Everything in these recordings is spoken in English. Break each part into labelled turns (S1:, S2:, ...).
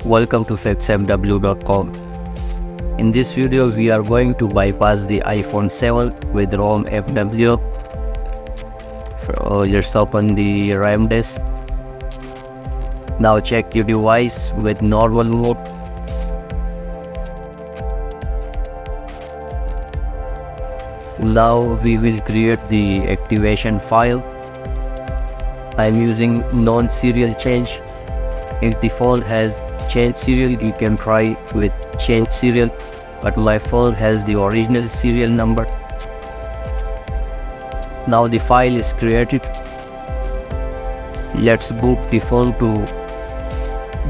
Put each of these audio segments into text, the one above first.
S1: Welcome to fixmw.com. In this video we are going to bypass the iPhone 7 with RomFW. Let's open the RAM disk. Now check the device with normal mode. Now we will create the activation file. I am using non-serial change. If the phone has change serial, you can try with change serial, but my phone has the original serial number. Now the file is created. Let's boot the phone to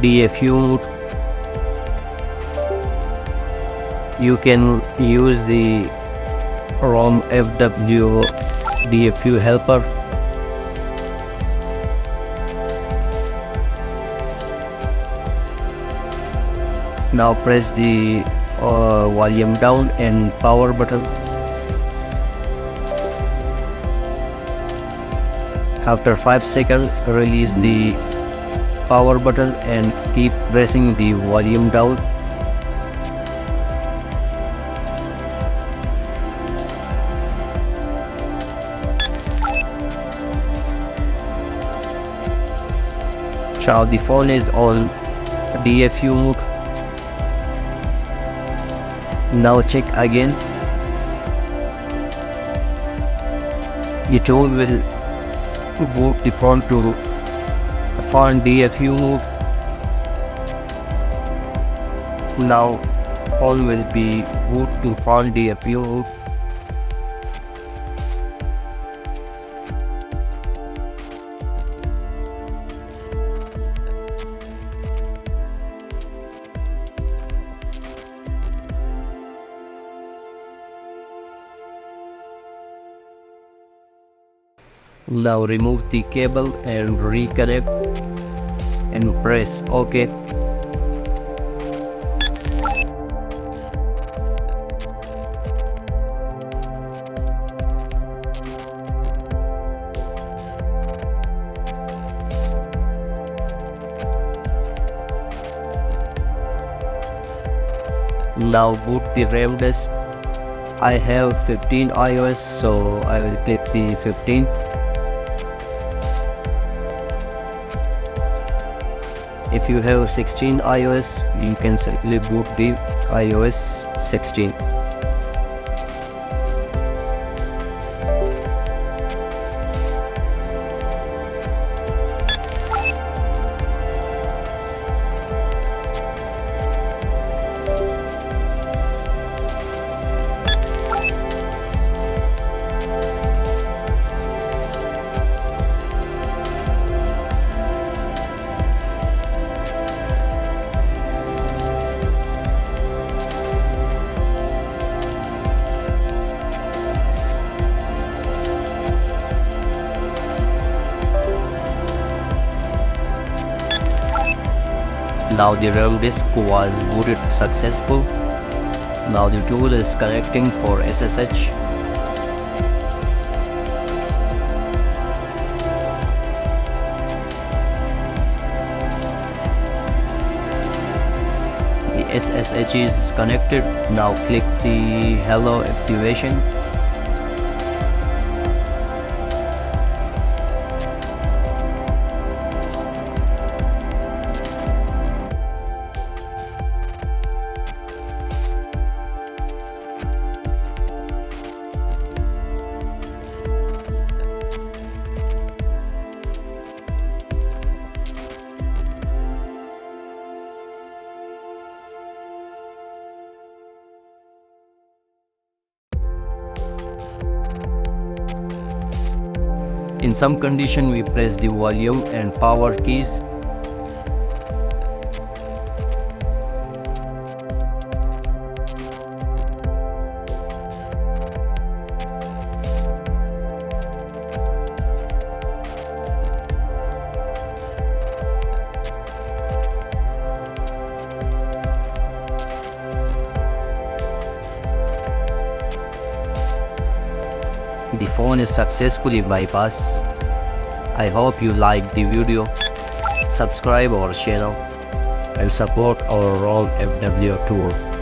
S1: DFU mode. You can use the RomFW DFU helper. Now press the volume down and power button. After 5 seconds, release the power button and keep pressing the volume down. Now the phone is on DFU mode. Now check again. The tool will boot the phone to phone DFU mode. Now phone will be boot to phone DFU mode. Now remove the cable and reconnect and press OK. Now boot the RAM disk. I have 15 iOS, so I will click the 15. If you have 16 iOS, you can simply boot the iOS 16. Now the RAM disk was booted successful. Now the tool is connecting for SSH. The SSH is connected. Now click the Hello activation. In some condition, we press the volume and power keys. The phone is successfully bypassed. I hope you liked the video. Subscribe our channel. and support our RomFW tool.